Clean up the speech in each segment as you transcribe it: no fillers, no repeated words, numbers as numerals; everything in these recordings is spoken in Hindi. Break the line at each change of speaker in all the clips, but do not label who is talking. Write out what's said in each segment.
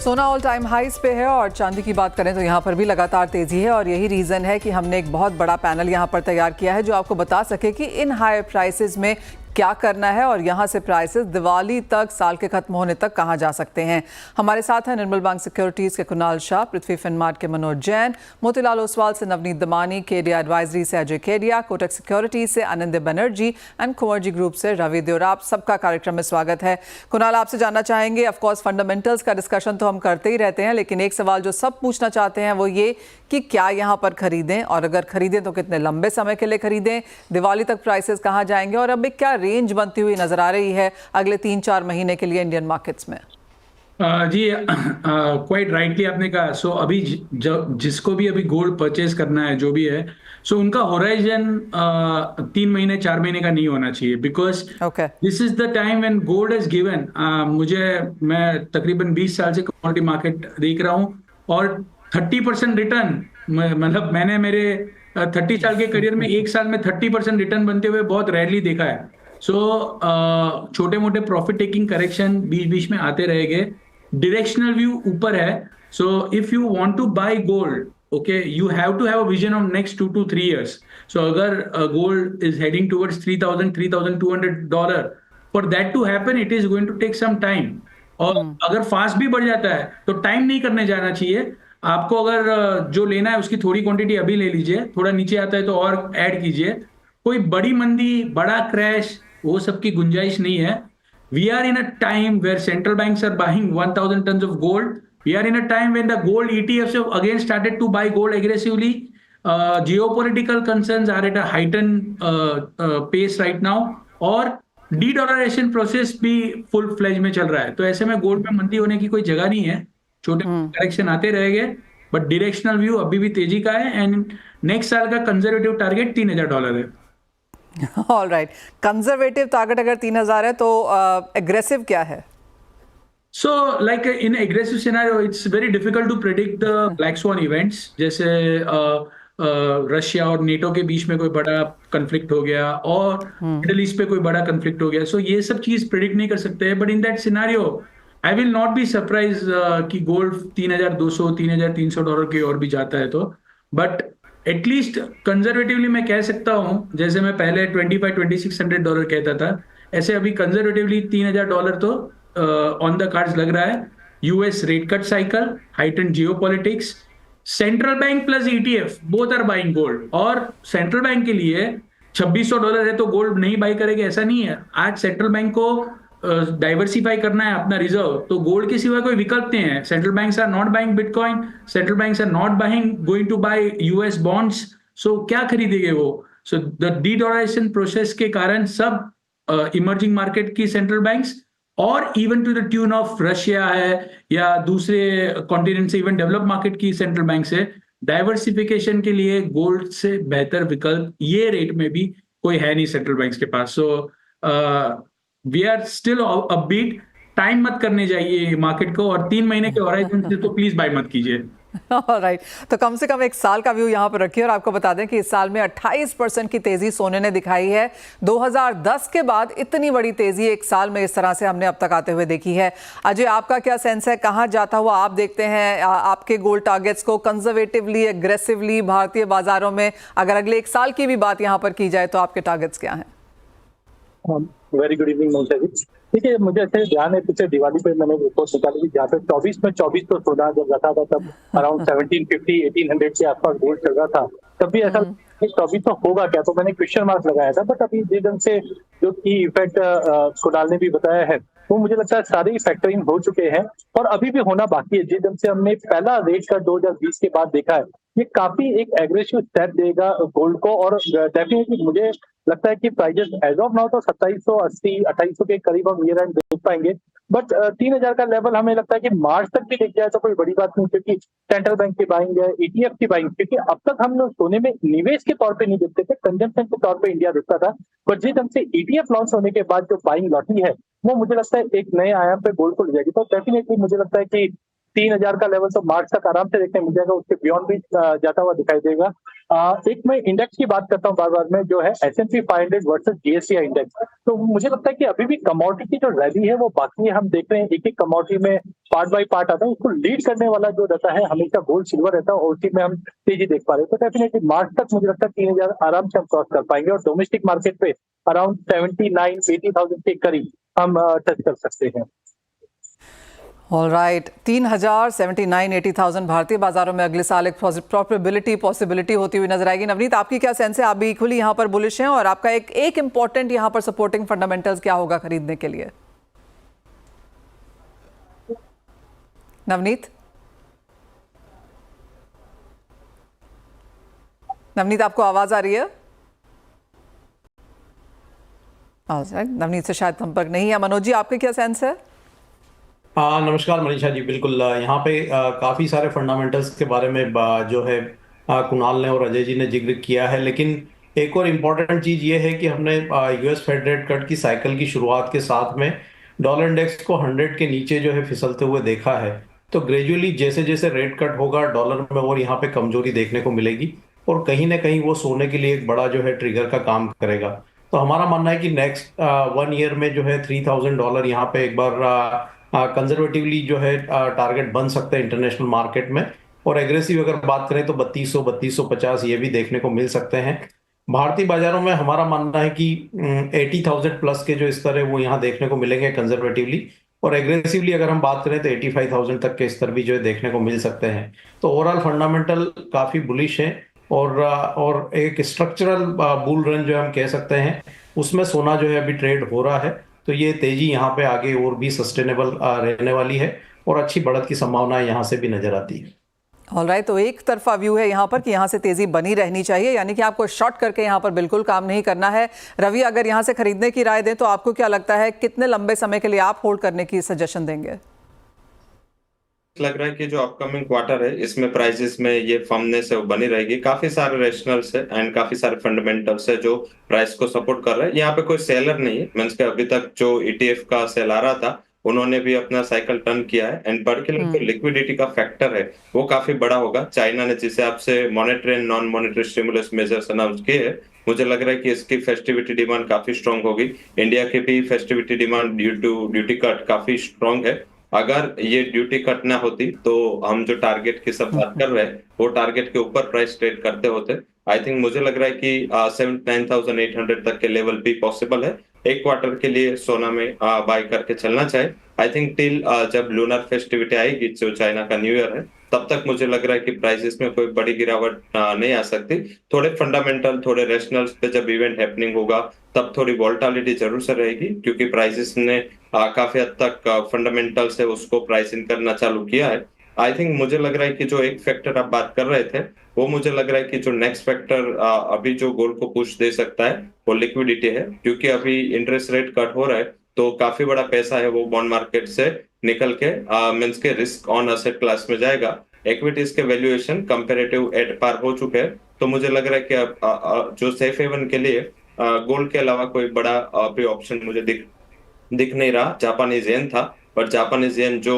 सोना ऑल टाइम हाइस पे है और चांदी की बात करें तो यहाँ पर भी लगातार तेजी है और यही रीजन है कि हमने एक बहुत बड़ा पैनल यहाँ पर तैयार किया है जो आपको बता सके कि इन हाई प्राइसेस में क्या करना है और यहाँ से प्राइसेस दिवाली तक, साल के खत्म होने तक कहाँ जा सकते हैं। हमारे साथ हैं निर्मल बैंक सिक्योरिटीज के कुणाल शाह, पृथ्वी फिनमार्ट के मनोज जैन, मोतीलाल ओसवाल से नवनीत दमानी, केडिया एडवाइजरी से अजय केडिया, कोटक सिक्योरिटीज से आनंद बनर्जी एंड कुंवरजी ग्रुप से रवि देओर। आप सबका कार्यक्रम में स्वागत है। कुणाल, आपसे जानना चाहेंगे, ऑफकोर्स फंडामेंटल्स का डिस्कशन तो हम करते ही रहते हैं, लेकिन एक सवाल जो सब पूछना चाहते हैं वो ये कि क्या यहाँ पर खरीदें और अगर खरीदें तो कितने लंबे समय के लिए खरीदें, दिवाली तक प्राइसेस कहाँ जाएंगे और अब एक क्या रेंज बनती हुई नजर आ रही है अगले 3-4 महीने के लिए इंडियन मार्केट्स में।
जी क्वाइट राइटली आपने कहा। सो अभी जिसको भी अभी गोल्ड परचेज करना है, जो भी है, सो उनका होराइजन 3 महीने 4 महीने का नहीं होना चाहिए, because this is the time when gold is given. मैं तकरीबन 20 साल से कमोडिटी मार्केट देख रहा हूँ और 30% रिटर्न, मतलब मैंने मेरे 30 साल के करियर में एक साल में 30% रिटर्न बनते हुए बहुत रेयरली देखा है। सो छोटे मोटे प्रॉफिट टेकिंग करेक्शन बीच बीच में आते रहेंगे। डायरेक्शनल व्यू ऊपर है। So if you want to buy gold, okay, you have to have a vision of next 2 to 3 years. So अगर gold is heading towards $3,200, for that to happen it is going to take some time. और अगर फास्ट भी बढ़ जाता है तो टाइम नहीं करने जाना चाहिए आपको। अगर जो लेना है उसकी थोड़ी क्वांटिटी अभी ले लीजिए, थोड़ा नीचे आता है तो और ऐड कीजिए। कोई बड़ी मंदी, बड़ा क्रैश, वो सब की गुंजाइश नहीं है। We are in a time where central banks are buying 1000 tons of gold. We are in a time when the gold ETFs have again started to buy gold aggressively. Geopolitical concerns are at a heightened pace right now. और de-dollarization प्रोसेस भी फुल फ्लेज में चल रहा है। तो ऐसे में गोल्ड में मंदी होने की कोई जगह नहीं है। छोटे करेक्शन आते रहेंगे, बट डायरेक्शनल व्यू अभी भी तेजी का है। एंड नेक्स्ट साल का कंजर्वेटिव टारगेट $3000 है।
ऑल राइट, कंजर्वेटिव टारगेट अगर 3000 है तो एग्रेसिव क्या है?
So, like in aggressive scenario, it's very difficult to predict the black swan events. जैसे रशिया और नेटो के बीच में कोई बड़ा कंफ्लिक्ट हो गया और मिडिल ईस्ट पे कोई बड़ा कंफ्लिक्ट हो गया। सो ये सब चीज प्रिडिक्ट नहीं कर सकते हैं। But in that scenario I will not be surprise कि गोल्ड $3200 $3300 की और भी जाता है तो। बट एटलीस्ट कंजर्वेटिवली मैं कह सकता हूँ, जैसे मैं पहले $2500-2600 कहता था, ऐसे अभी कंजर्वेटिवली $3000 तो ऑन द कार्ड्स लग रहा है। US rate cut cycle, heightened geopolitics, central bank plus ETF both are buying gold. और सेंट्रल बैंक के लिए $2600 है तो गोल्ड नहीं बाई करेंगे ऐसा नहीं है। आज सेंट्रल बैंक को डाइवर्सिफाई करना है अपना रिजर्व, तो गोल्ड के सिवा कोई विकल्प नहीं है। Central banks are not buying bitcoin, central banks are not buying going to buy US bonds. So क्या खरीदेंगे वो? सो द डी-डॉलराइजेशन प्रोसेस के कारण सब इमर्जिंग मार्केट की सेंट्रल बैंक्स और even to the tune of Russia है या दूसरे कॉन्टिनेंट से, इवन डेवलप मार्केट की सेंट्रल बैंक से, डाइवर्सिफिकेशन के लिए गोल्ड से बेहतर विकल्प ये रेट में भी कोई है नहीं सेंट्रल बैंक्स के पास। So we are still upbeat. Time मत करने जाइए मार्केट को, और 3 महीने के होराइजन से तो प्लीज बाय मत कीजिए।
राइट, तो कम से कम एक साल का व्यू यहाँ पर रखिए और आपको बता दें कि इस साल में 28% की तेजी सोने ने दिखाई है। 2010 के बाद इतनी बड़ी तेजी एक साल में इस तरह से हमने अब तक आते हुए देखी है। अजय, आपका क्या सेंस है, कहाँ जाता हुआ आप देखते हैं आपके गोल्ड टारगेट्स को, कंजर्वेटिवली, एग्रेसिवली भारतीय बाजारों में? अगर अगले एक साल की भी बात यहाँ पर की जाए तो आपके टारगेट्स क्या हैं?
वेरी गुड इवनिंग ममता जी। ठीक है, मुझे ऐसे ध्यान है पिछले दिवाली पे मैंने रिपोर्ट निकाली थी जहाँ पे 24 तो सोना जब रखा था तब अराउंड 1750-1800 के आसपास गोल्ड चल रहा था। तब भी ऐसा 24 तो होगा क्या, तो मैंने क्वेश्चन मार्क लगाया था। बट अभी जिस ढंग से जो की इफेक्ट कुणाल ने भी बताया है, वो मुझे लगता है सारे फैक्टरिंग हो चुके हैं और अभी भी होना बाकी है। जिस ढंग से हमने पहला रेट का 2020 के बाद देखा है, ये काफी एक एग्रेसिव स्टेप देगा गोल्ड को। और डेफिनेटली मुझे लगता है कि प्राइजेस एज ऑफ नाउ तो 2780-2800 के करीब हम ईयर एंड देख पाएंगे। बट 3000 का लेवल हमें लगता है कि मार्च तक भी दिख जाए तो कोई बड़ी बात नहीं, क्योंकि सेंट्रल बैंक की बाइंग है, ईटीएफ की बाइंग, क्योंकि अब तक हम लोग सोने में निवेश के तौर पे नहीं देखते थे, कंजम्पशन के तौर पे इंडिया देखता था। बट जिस ढंग से ईटीएफ लॉन्च होने के बाद जो बाइंग लौटी है, वो मुझे लगता है एक नए आयाम पे गोल्ड को ले जाएगी। तो डेफिनेटली मुझे लगता है कि 3000 का लेवल तो मार्च तक आराम से देखने मिल जाएगा, उसके बियॉन्ड भी जाता हुआ दिखाई देगा। एक मैं इंडेक्स की बात करता हूँ बार बार में, जो है S&P 500 वर्सेस GSCI इंडेक्स। तो मुझे लगता है कि अभी भी कमोडिटी की जो रैली है वो बाकी है। हम देख रहे हैं एक एक कमोडिटी में पार्ट बाय पार्ट आता है, उसको लीड करने वाला जो रहता है हमेशा गोल्ड सिल्वर रहता है, और उसी में हम तेजी देख पा रहे हैं। तो डेफिनेटली मार्च तक मुझे लगता है 3,000 आराम से हम क्रॉस कर पाएंगे, और डोमेस्टिक मार्केट पे अराउंड 79-80,000 के करीब हम टच कर सकते हैं।
ऑल राइट, 3,000, 79, 80,000 भारतीय बाजारों में अगले साल एक पॉसिबिलिटी होती हुई नजर आएगी। नवनीत, आपकी क्या सेंस है? आप भी इक्वली यहाँ पर बुलिश हैं, और आपका एक इंपॉर्टेंट यहाँ पर सपोर्टिंग फंडामेंटल्स क्या होगा खरीदने के लिए? नवनीत, आपको आवाज आ रही है? नवनीत से शायद संपर्क नहीं है। मनोज जी, आपके क्या सेंस है?
नमस्कार मनीषा जी, बिल्कुल यहाँ पे काफ़ी सारे फंडामेंटल्स के बारे में जो है कुणाल ने और अजय जी ने जिक्र किया है, लेकिन एक और इम्पॉर्टेंट चीज़ ये है कि हमने यूएस फेड रेट कट की साइकिल की शुरुआत के साथ में डॉलर इंडेक्स को 100 के नीचे जो है फिसलते हुए देखा है। तो ग्रेजुअली जैसे जैसे रेट कट होगा डॉलर में और यहाँ पे कमजोरी देखने को मिलेगी, और कहीं ना कहीं वो सोने के लिए एक बड़ा जो है ट्रिगर का काम करेगा। तो हमारा मानना है कि नेक्स्ट 1 ईयर में जो है $3,000 यहाँ पे एक बार कंजर्वेटिवली जो है टारगेट बन सकता है इंटरनेशनल मार्केट में, और एग्रेसिव अगर बात करें तो 3200 3250 ये भी देखने को मिल सकते हैं। भारतीय बाजारों में हमारा मानना है कि 80,000 प्लस के जो स्तर है वो यहाँ देखने को मिलेंगे कंजर्वेटिवली, और एग्रेसिवली अगर हम बात करें तो 85,000 तक के स्तर भी जो है देखने को मिल सकते हैं। तो ओवरऑल फंडामेंटल काफी बुलिश है, और एक स्ट्रक्चरल बुल रन जो हम कह सकते हैं उसमें सोना जो है अभी ट्रेड हो रहा है। तो ये तेजी यहाँ पे आगे और भी सस्टेनेबल रहने वाली है, और अच्छी बढ़त की संभावना यहाँ से भी नजर आती है।
ऑल राइट, तो एक तरफा व्यू है यहाँ पर कि यहाँ से तेजी बनी रहनी चाहिए, यानी कि आपको शॉर्ट करके यहाँ पर बिल्कुल काम नहीं करना है। रवि, अगर यहाँ से खरीदने की राय दें तो आपको क्या लगता है कितने लंबे समय के लिए आप होल्ड करने की सजेशन देंगे?
लग रहा है कि जो अपकमिंग क्वार्टर है इसमें प्राइसेस में ये फर्मनेस है वो बनी रहेगी। काफी सारे रेशनल्स है एंड काफी सारे फंडामेंटल्स है जो प्राइस को सपोर्ट कर रहे हैं। यहाँ पे कोई सेलर नहीं है, मींस के अभी तक जो ETF का सेल आ रहा था उन्होंने भी अपना साइकिल टर्न किया है, एंड बढ़ के जो लिक्विडिटी का फैक्टर है वो काफी बड़ा होगा। चाइना ने जिस हिसाब से monetary and non monetary stimulus measures announce किए हैं, मुझे लग रहा है कि इसकी फेस्टिविटी डिमांड काफी स्ट्रांग होगी। इंडिया की भी festivity demand due to duty cut काफी स्ट्रांग है। अगर ये ड्यूटी कट ना होती तो हम जो टारगेट की सब बात कर रहे हैं वो टारगेट के ऊपर प्राइस ट्रेड करते होते। आई थिंक मुझे लग रहा है कि 79,800 तक के लेवल भी पॉसिबल है। एक क्वार्टर के लिए सोना में बाय करके चलना चाहिए। आई थिंक टिल जब लूनर फेस्टिविटी आएगी जो चाइना का न्यू ईयर है, तब तक मुझे लग रहा है कि प्राइसेस में कोई बड़ी गिरावट नहीं आ सकती। थोड़े फंडामेंटल थोड़े रेशनल्स पे जब इवेंट हैपनिंग होगा तब थोड़ी वोलेटिलिटी जरूर से रहेगी, क्योंकि प्राइसेस ने काफी हद तक फंडामेंटल से उसको प्राइस इन करना चालू किया है। आई थिंक मुझे लग रहा है कि जो एक फैक्टर आप बात कर रहे थे वो मुझे लग रहा है कि जो नेक्स्ट फैक्टर अभी जो गोल्ड को पुश दे सकता है वो लिक्विडिटी है, क्योंकि अभी इंटरेस्ट रेट कट हो रहा है तो काफी बड़ा पैसा है वो बॉन्ड मार्केट से निकल के मींस के रिस्क ऑन असेट क्लास में जाएगा। इक्विटीज के वैल्यूएशन कंपैरेटिव एट पार हो चुके हैं, तो मुझे लग रहा है कि अब जो सेफ हेवन के लिए गोल्ड के अलावा कोई बड़ा अभी ऑप्शन मुझे दिख नहीं रहा। जापानीज येन था, पर जापानीज येन जो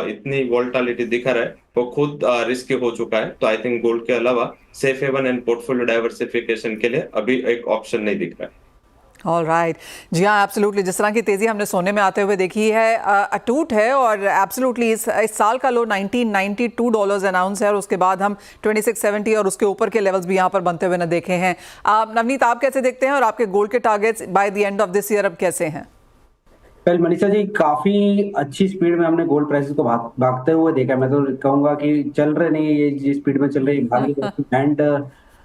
इतनी वोलेटिलिटी दिखा रहा है वो खुद रिस्की हो चुका है। तो आई थिंक गोल्ड के अलावा safe heaven and portfolio diversification के लिए अभी एक ऑप्शन नहीं दिख रहा है।
ऑल राइट, जी हाँ, एब्सोल्युटली। जिस तरह की तेज़ी हमने सोने में आते हुए देखी है अटूट है, और एब्सोल्युटली इस साल का लो $1992 अनाउंस है, और उसके बाद हम 2670 और उसके ऊपर के लेवल्स भी यहाँ पर बनते हुए न देखे हैं। नवनीत, आप कैसे देखते हैं, और आपके गोल्ड के targets by the end of this year अब कैसे हैं?
कल मनीषा जी काफी अच्छी स्पीड में हमने गोल्ड प्राइसेस को भागते हुए देखा। मैं तो कहूंगा कि चल रहे नहीं, ये जिस स्पीड में चल रही है, एंड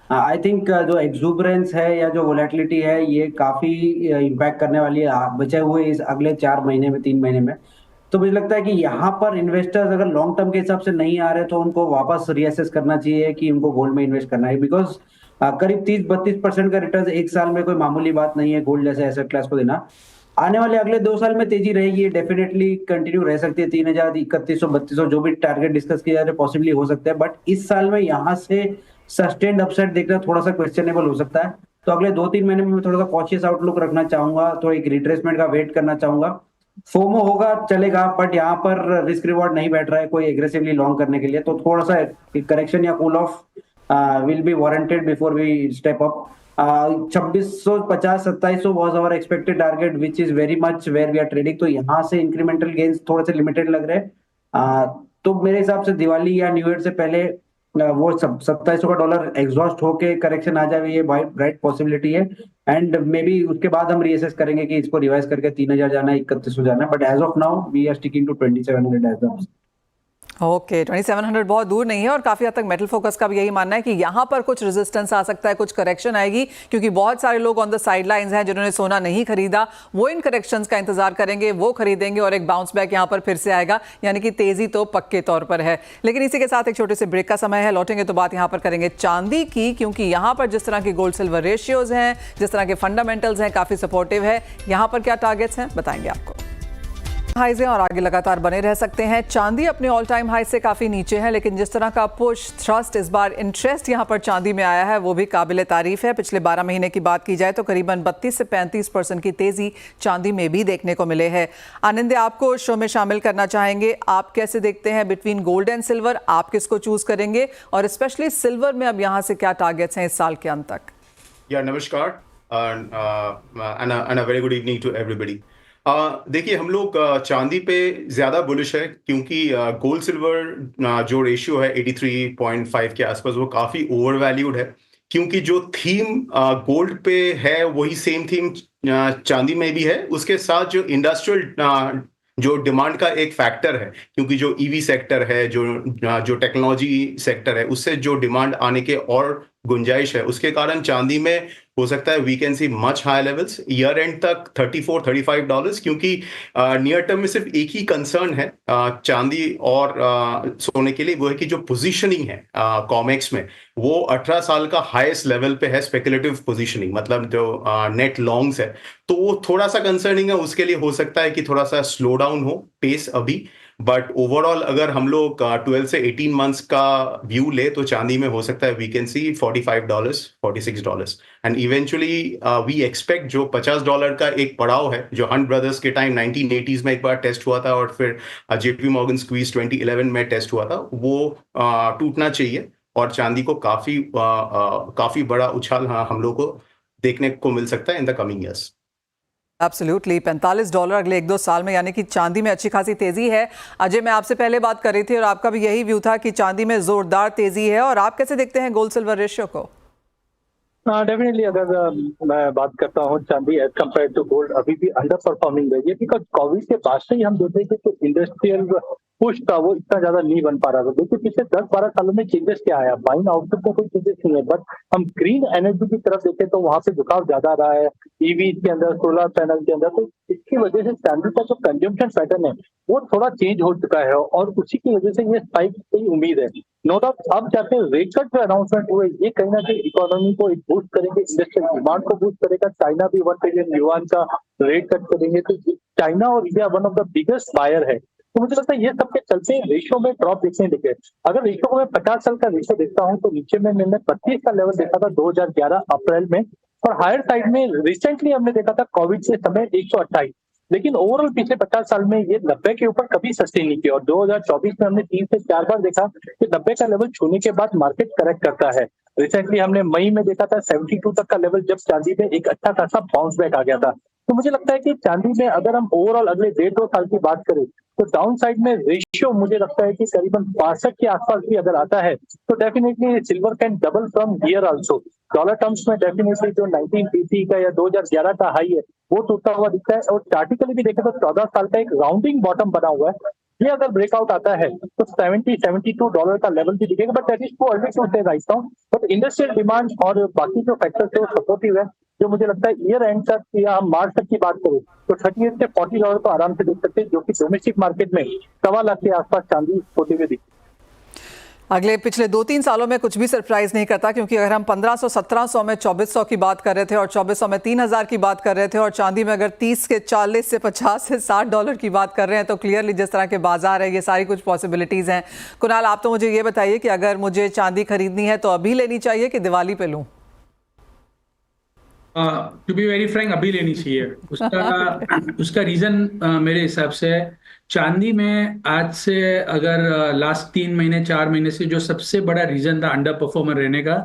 आई थिंक जो एक्सुबरेंस है या जो वोलेटिलिटी है ये काफी इम्पैक्ट करने वाली है बचे हुए इस अगले 4 महीने में 3 महीने में। तो मुझे लगता है कि यहाँ पर इन्वेस्टर्स अगर लॉन्ग टर्म के हिसाब से नहीं आ रहे तो उनको वापस रीअसेस करना चाहिए कि उनको गोल्ड में इन्वेस्ट करना है, बिकॉज करीब 30-32% का रिटर्न एक साल में कोई मामूली बात नहीं है गोल्ड जैसे एसेट क्लास को देना। आने वाले अगले 2 साल में तेजी रहेगी, डेफिनेटली कंटिन्यू रह सकती है। 3,000, 3100, 3200 जो भी टारगेट डिस्कस किया जा रहा है पॉसिबली हो सकता है, बट इस साल में यहाँ से सस्टेन्ड अपसाइड देखना थोड़ा सा क्वेश्चनेबल हो सकता है। तो अगले 2-3 महीने में मैं थोड़ा सा कॉशियस आउटलुक रखना चाहूंगा, तो एक रिट्रेसमेंट का वेट करना चाहूंगा। फोमो होगा चलेगा, बट यहाँ पर रिस्क रिवॉर्ड नहीं बैठ रहा है कोई एग्रेसिवली लॉन्ग करने के लिए, तो थोड़ा सा करेक्शन या cool off will be warranted before we step up. 2650-2700 was our expected target, which is very much where we are trading. तो यहाँ से incremental gains थोड़े से limited लग रहे हैं। तो मेरे हिसाब से दिवाली या न्यू ईयर से पहले वो 2700 का डॉलर एग्जॉस्ट होके करेक्शन आ जाए, ये ब्राइट पॉसिबिलिटी है। एंड मे बी उसके बाद हम रीअसेस करेंगे कि इसको रिवाइज करके 3000 जाना है, 3100 जाना है। But as of now we are sticking to 2700 as of.
Okay 2700 बहुत दूर नहीं है और काफ़ी हद तक मेटल फोकस का भी यही मानना है कि यहाँ पर कुछ रेजिस्टेंस आ सकता है, कुछ करेक्शन आएगी, क्योंकि बहुत सारे लोग ऑन द साइडलाइंस हैं जिन्होंने सोना नहीं खरीदा, वो इन करेक्शंस का इंतजार करेंगे, वो खरीदेंगे और एक बाउंस बैक यहाँ पर फिर से आएगा, यानी कि तेजी तो पक्के तौर पर है। लेकिन इसी के साथ एक छोटे से ब्रेक का समय है, लौटेंगे तो बात यहाँ पर करेंगे चांदी की, क्योंकि यहाँ पर जिस तरह की गोल्ड सिल्वर रेशियोज हैं, जिस तरह के फंडामेंटल्स हैं, काफ़ी सपोर्टिव है। यहाँ पर क्या टारगेट्स हैं बताएंगे आपको। हाइज हैं और आगे लगातार बने रह सकते हैं। चांदी अपने ऑल टाइम हाई से काफ़ी नीचे है, लेकिन जिस तरह का पुश थ्रस्ट इस बार इंटरेस्ट यहाँ पर चांदी में आया है वो भी काबिल तारीफ है। पिछले 12 महीने की बात की जाए तो करीबन 32 से 35% की तेज़ी चांदी में भी देखने को मिले है। आनंद, आपको शो में शामिल करना चाहेंगे, आप कैसे देखते हैं बिटवीन गोल्ड एंड सिल्वर, आप किसको चूज़ करेंगे और स्पेशली सिल्वर में अब यहाँ से क्या टारगेट्स हैं इस साल के अंत तक?
नमस्कार and a very good evening to everybody. देखिए, हम लोग चांदी पे ज़्यादा बुलिश है क्योंकि गोल्ड सिल्वर जो रेशियो है 83.5 के आसपास वो काफ़ी ओवर वैल्यूड है, क्योंकि जो थीम गोल्ड पे है वही सेम थीम चांदी में भी है। उसके साथ जो इंडस्ट्रियल जो डिमांड का एक फैक्टर है, क्योंकि जो ईवी सेक्टर है, जो टेक्नोलॉजी सेक्टर है, उससे जो डिमांड आने के और गुंजाइश है, उसके कारण चांदी में हो सकता है we can see much high levels year end तक $34-35, क्योंकि नियर टर्म में सिर्फ एक ही कंसर्न है चांदी और सोने के लिए, वो है कि जो पोजीशनिंग है कॉमेक्स में वो 18 साल का हाईएस्ट लेवल पे है, स्पेकुलेटिव पोजीशनिंग, मतलब जो नेट लॉन्ग्स है, तो वो थोड़ा सा कंसर्निंग है। उसके लिए हो सकता है कि थोड़ा सा स्लो डाउन हो पेस अभी, बट ओवरऑल अगर हम लोग 12 से 18 मंथ्स का व्यू ले तो चांदी में हो सकता है we can see $45, $46 and eventually we expect जो $50 का एक पड़ाव है जो हंट ब्रदर्स के टाइम 1980s में एक बार टेस्ट हुआ था और फिर JP मॉर्गन स्क्वीज 2011 में टेस्ट हुआ था, वो टूटना चाहिए और चांदी को काफी बड़ा उछाल हम लोग को देखने को मिल सकता है in the coming years.
Absolutely $45 अगले 1-2 साल में, यानी कि चांदी में अच्छी खासी तेजी है। अजय, मैं आपसे पहले बात कर रही थी और आपका भी यही व्यू था कि चांदी में जोरदार तेजी है, और आप कैसे देखते हैं गोल्ड सिल्वर रेशियो को?
डेफिनेटली अगर मैं बात करता हूँ, चांदी एज कम्पेयर टू गोल्ड अभी भी अंडर परफॉर्मिंग रही है, बिकॉज कोविड के बाद से ही हम देख रहे थे कि इंडस्ट्रियल पुश था वो इतना ज्यादा नहीं बन पा रहा था। देखिए पिछले 10-12 सालों में चेंजेस क्या आया, बाइंग आउटपुट में कोई चेंजेस नहीं है, बट हम ग्रीन एनर्जी की तरफ देखें तो वहां पे झुकाव ज्यादा रहा है, ईवी के अंदर, सोलर पैनल के अंदर, तो इसकी वजह से चांदी का जो कंजम्पशन पैटर्न है वो थोड़ा चेंज हो चुका है और उसी की वजह से ये स्पाइक की उम्मीद है। नो डाउट अब जाके रेट कट जो अनाउंसमेंट हुए ये कहीं ना कहीं इकोनॉमी को एक बूस्ट करेंगे, इंडस्ट्रियल डिमांड को बूस्ट करेगा। चाइना भी 1 ट्रिलियन युआन का रेट कट करेंगे, तो चाइना और India one of the biggest buyer है। तो मुझे लगता है ये सबके चलते रेशियो में ड्रॉप देखने लगे। अगर रेशियो को मैं 50 साल का रेशियो देखता हूँ तो नीचे में मैंने 25 का लेवल देखा था 2011 अप्रैल में, और हायर साइड में रिसेंटली हमने देखा था कोविड से समय 128, लेकिन ओवरऑल पिछले 50 साल में ये 90 के ऊपर कभी सस्टेन नहीं किया। और 2024 में हमने 3 से 4 बार देखा कि 90 का लेवल छूने के बाद मार्केट करेक्ट करता है। रिसेंटली हमने मई में देखा था 72 तक का लेवल, जब चांदी में एक अच्छा खासा बाउंस बैक आ गया था। तो मुझे लगता है कि चांदी में अगर हम ओवरऑल अगले 1.5-2 साल की बात करें तो डाउन साइड में रेशियो मुझे लगता है कि करीबन 62 के आसपास भी अगर आता है तो definitely silver can double from here also. Dollar terms में डेफिनेटली जो 1980 का या 2011 का हाई है वो टूटता हुआ दिखता है, और चार्टिकली भी देखें तो 14 साल का एक राउंडिंग बॉटम बना हुआ है। ये अगर ब्रेकआउट आता है तो $70-72 का लेवल भी दिखेगा, but that is too early to say right now. But industrial demand और बाकी जो फैक्टर्स है वो सपोर्टिव है, जो मुझे लगता है ईयर एंड तक या हम मार्च तक की बात करें तो $38 से $40 को आराम से देख सकते हैं, जो कि डोमेस्टिक मार्केट में 1.25 लाख के आसपास चांदी होते हुए दिखती है।
अगले पिछले 2-3 सालों में कुछ भी सरप्राइज नहीं करता, क्योंकि अगर हम 1500-1700 में 2400 की बात कर रहे थे और 2400 में 3000 की बात कर रहे थे, और चांदी में अगर 30 के 40 से 50 से $60 की बात कर रहे हैं, तो क्लियरली जिस तरह के बाजार है ये सारी कुछ पॉसिबिलिटीज़ हैं। कुणाल, आप तो मुझे ये बताइए कि अगर मुझे चांदी खरीदनी है तो अभी लेनी चाहिए कि दिवाली पे लूँ?
टू बी वेरी फ्रैंक अभी लेनी चाहिए। उसका रीजन मेरे हिसाब से है, चांदी में आज से अगर लास्ट 3 महीने 4 महीने से जो सबसे बड़ा रीजन था अंडर परफॉर्मर रहने का,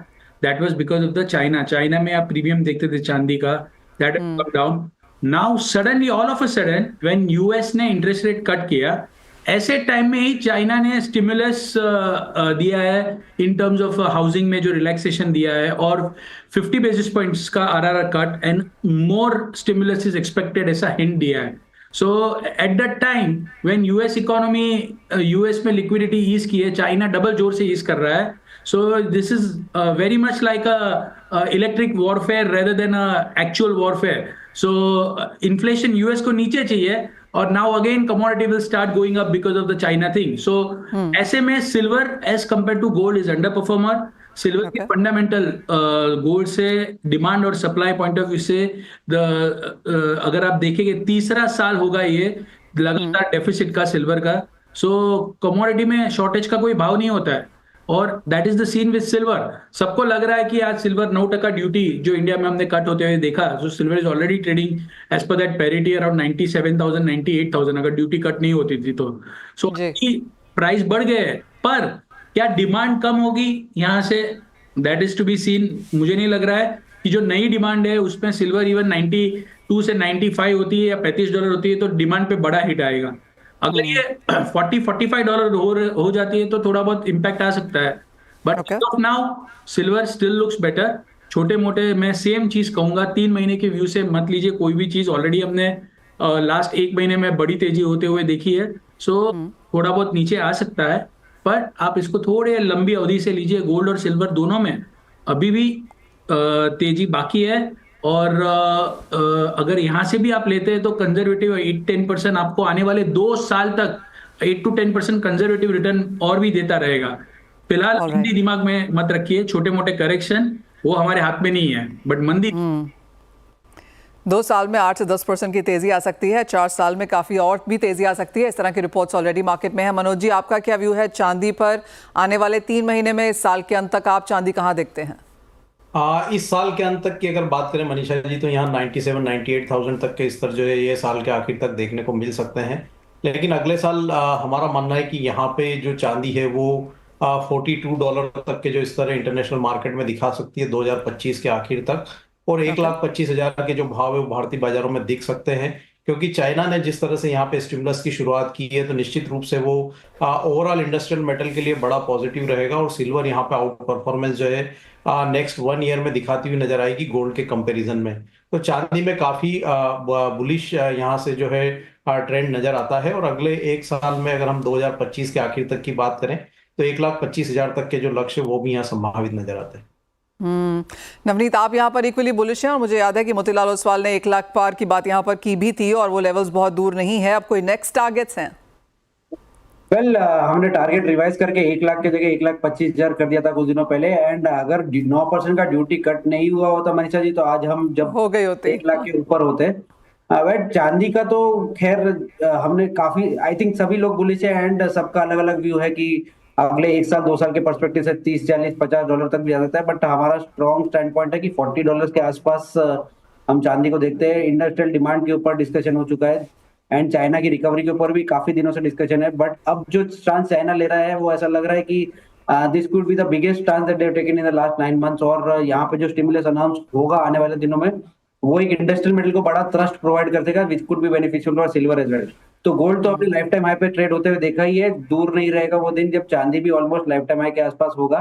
that was because of the China में आप प्रीमियम देखते थे चांदी का, that has come down. Now suddenly all of a sudden when US ने इंटरेस्ट रेट कट किया, ऐसे टाइम में ही चाइना ने स्टिमुलस दिया है इन टर्म्स ऑफ हाउसिंग में जो रिलैक्सेशन दिया है, और 50 बेसिस पॉइंट्स का RRR cut and more stimulus is expected, ऐसा हिंट दिया है। So at that time when US economy US में लिक्विडिटी ईज की है, चाइना डबल जोर से ईज कर रहा है। So this is very much like a electric warfare rather than a actual warfare. So inflation US को नीचे चाहिए, और now again commodity will start going up because of the China thing. So ऐसे में silver as compare to gold is under performer. Silver की फंडामेंटल गोल्ड से डिमांड और सप्लाई पॉइंट ऑफ व्यू से अगर आप देखेंगे तीसरा साल होगा ये लगातार डेफिसिट का सिल्वर का। सो कमोडिटी में शॉर्टेज का कोई भाव नहीं होता है, और that is the scene with silver. सबको लग रहा है कि आज सिल्वर 9% ड्यूटी जो इंडिया में हमने कट होते हुए देखा, so silver is already trading as per that parity around 97,000 98,000 अगर ड्यूटी कट नहीं होती थी तो। सो प्राइस बढ़ गए, पर क्या डिमांड कम होगी यहाँ से, that is to be seen. मुझे नहीं लग रहा है कि जो नई डिमांड है उसमें सिल्वर इवन 92 से 95 होती है या $35 होती है तो डिमांड पे बड़ा हिट आएगा। अगर ये $40-45 हो जाती है तो थोड़ा बहुत इम्पैक्ट आ सकता है, but of now silver still looks better. छोटे मोटे मैं सेम चीज कहूंगा, 3 महीने के व्यू से मत लीजिए कोई भी चीज। ऑलरेडी हमने लास्ट 1 महीने में बड़ी तेजी होते हुए देखी है, सो थोड़ा बहुत नीचे आ सकता है, पर आप इसको थोड़े लंबी अवधि से लीजिए। गोल्ड और सिल्वर दोनों में अभी भी तेजी बाकी है, और अगर यहां से भी आप लेते हैं तो कंजर्वेटिव 8-10% आपको आने वाले 2 साल तक 8 to 10% कंजर्वेटिव रिटर्न और भी देता रहेगा। फिलहाल मंदी दिमाग में मत रखिए, छोटे मोटे करेक्शन वो हमारे हाथ में नहीं है, बट मंदी
2 साल में 8 से 10% की तेजी आ सकती है, 4 साल में काफी और भी तेजी आ सकती है। इस तरह की रिपोर्ट्स ऑलरेडी मार्केट में है। मनोज जी, आपका क्या व्यू है चांदी पर? आने वाले 3 महीने में, इस साल के अंत तक आप चांदी कहाँ देखते हैं?
इस साल के अंत तक की अगर बात करें मनीषा जी, तो यहाँ 97-98,000 तक के स्तर जो है ये साल के आखिर तक देखने को मिल सकते हैं। लेकिन अगले साल हमारा मानना है कि यहाँ पे जो चांदी है वो $42 तक के जो स्तर है इंटरनेशनल मार्केट में दिखा सकती है 2025 के आखिर तक, और 1,25,000 के जो भाव है वो भारतीय बाजारों में दिख सकते हैं। क्योंकि चाइना ने जिस तरह से यहाँ पे स्टिमुलस की शुरुआत की है, तो निश्चित रूप से वो ओवरऑल इंडस्ट्रियल मेटल के लिए बड़ा पॉजिटिव रहेगा, और सिल्वर यहाँ पे आउट परफॉर्मेंस जो है नेक्स्ट 1 ईयर में दिखाती हुई नजर आएगी गोल्ड के कंपैरिजन में। तो चांदी में काफी बुलिश यहाँ से जो है ट्रेंड नजर आता है, और अगले 1 साल में अगर हम 2025 के आखिर तक की बात करें तो 1,25,000 तक के जो लक्ष्य वो भी यहाँ संभावित नजर आते हैं।
नवनीत, आप यहाँ पर इक्वली बुलिश हैं, और मुझे याद है कि मोतीलाल ओसवाल ने 1 लाख पार की बात यहाँ पर की भी थी, और वो लेवल्स बहुत दूर नहीं है। अब कोई नेक्स्ट टारगेट्स हैं?
हमने टारगेट रिवाइज करके 1 लाख की जगह 1,25,000 कर दिया था कुछ दिनों पहले, एंड अगर 9% का ड्यूटी कट नहीं हुआ होता मनीषा जी, तो आज हम जब
हो गए होते
1 लाख के ऊपर होते। बट चांदी का तो खैर हमने काफी, आई थिंक सभी लोग बुलिश है, एंड सबका अलग अलग व्यू है कि अगले 1 साल 2 साल के पर्सपेक्टिव से $30-40-50 तक भी जा सकता है। बट हमारा स्ट्रॉन्ग स्टैंड पॉइंट है कि $40 के आसपास हम चांदी को देखते हैं। इंडस्ट्रियल डिमांड के ऊपर डिस्कशन हो चुका है, एंड चाइना की रिकवरी के ऊपर भी काफी दिनों से डिस्कशन है। बट अब जो स्टांस चाइना ले रहा है वो ऐसा लग रहा है कि this could be the biggest stance that they have taken in the last 9 months, और यहाँ पे जो स्टिमुलस अनाउंस होगा आने वाले दिनों में वो एक इंडस्ट्रियल मेटल को बड़ा थ्रस्ट प्रोवाइड कर देगा, which could be beneficial for silver as well. तो गोल्ड तो अपनी लाइफ टाइम हाई पे ट्रेड होते हुए देखा ही है, दूर नहीं रहेगा वो दिन जब चांदी भी ऑलमोस्ट लाइफ टाइम हाई के आसपास होगा।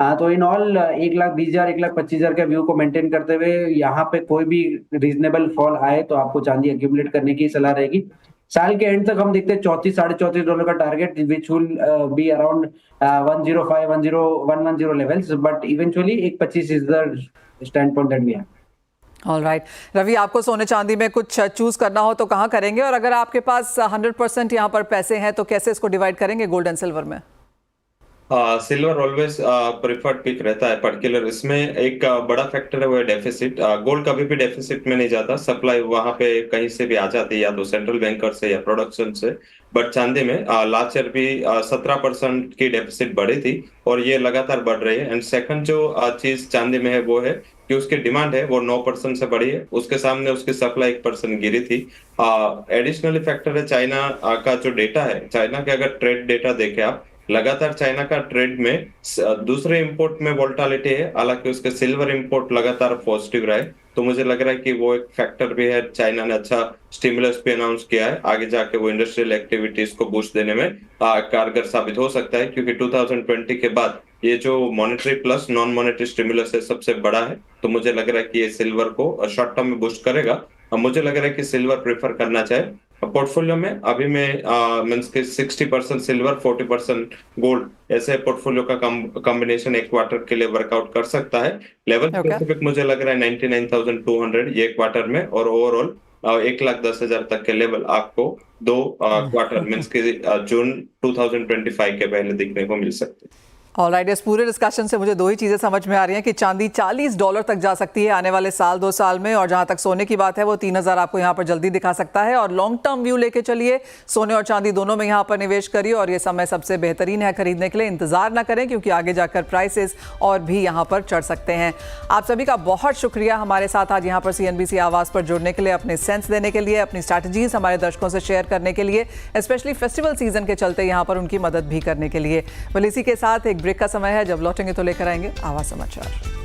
तो इन ऑल 1,20,000 1,25,000 के व्यू को मेंटेन करते हुए यहाँ पे कोई भी रीजनेबल फॉल आए तो आपको चांदी एक्यूमुलेट करने की सलाह रहेगी। साल के एंड तक हम देखते हैं $34-34.5 का target, which will be around 105-110 levels, but eventually 1,25 is the stand point that we have.
Alright Ravi, आपको सोने चांदी में कुछ चूज करना हो तो कहाँ करेंगे, और अगर आपके पास 100% यहाँ पर पैसे हैं तो कैसे इसको डिवाइड करेंगे गोल्ड एंड सिल्वर में?
सिल्वर ऑलवेज प्रिफर्ड पिक रहता है पर्टिकुलर। इसमें एक बड़ा फैक्टर है वो है डेफिसिट। गोल्ड कभी भी डेफिसिट में नहीं जाता, सप्लाई वहां पे कहीं से भी आ जाती है, या तो सेंट्रल बैंकर से या प्रोडक्शन से। बट चांदी में लास्ट ईयर भी 17% की डेफिसिट बढ़ी थी और ये लगातार बढ़ रही है। एंड सेकंड जो चीज चांदी में है वो है कि उसकी डिमांड है वो 9% से बढ़ी है, उसके सामने उसकी सप्लाई 1% गिरी थी। एडिशनली फैक्टर है चाइना का जो डेटा है, चाइना के अगर ट्रेड डेटा देखे आप, लगातार चाइना का ट्रेड में दूसरे इंपोर्ट में वोलेटिलिटी है, हालांकि उसके सिल्वर इंपोर्ट लगातार पॉजिटिव रहे। तो मुझे लग रहा है कि वो एक फैक्टर भी है। चाइना ने अच्छा स्टिमुलस भी अनाउंस किया है, आगे जाके वो इंडस्ट्रियल एक्टिविटीज को बूस्ट देने में कारगर साबित हो सकता है, क्योंकि 2020 के बाद ये जो monetary plus non monetary stimulus है सबसे बड़ा है। तो मुझे लग रहा है कि ये सिल्वर को शॉर्ट टर्म में बूस्ट करेगा। मुझे लग रहा है कि सिल्वर प्रेफर करना चाहिए पोर्टफोलियो में। अभी मैं मींस के 60% सिल्वर 40% गोल्ड, ऐसे पोर्टफोलियो का कॉम्बिनेशन एक क्वार्टर के लिए वर्कआउट कर सकता है। लेवल स्पेसिफिक मुझे लग रहा है 99,200 ये क्वार्टर में, और ओवरऑल 1,10,000 तक के लेवल आपको दो क्वार्टर मींस के जून 2025 के पहले दिखने को मिल सकते हैं।
ऑलराइट, इस पूरे डिस्कशन से मुझे दो ही चीज़ें समझ में आ रही हैं कि चांदी $40 तक जा सकती है आने वाले साल 2 साल में, और जहां तक सोने की बात है वो 3,000 आपको यहां पर जल्दी दिखा सकता है। और लॉन्ग टर्म व्यू लेके चलिए, सोने और चांदी दोनों में यहां पर निवेश करिए, और ये समय सबसे बेहतरीन है खरीदने के लिए। इंतजार ना करें, क्योंकि आगे जाकर प्राइसेस और भी यहां पर चढ़ सकते हैं। आप सभी का बहुत शुक्रिया हमारे साथ आज यहां पर CNBC आवाज़ पर जुड़ने के लिए, अपने सेंस देने के लिए, अपनी स्ट्रैटेजीज हमारे दर्शकों से शेयर करने के लिए, स्पेशली फेस्टिवल सीजन के चलते यहां पर उनकी मदद भी करने के लिए। बल इसी के साथ एक ब्रेक का समय है, जब लौटेंगे तो लेकर आएंगे आवाज़ समाचार।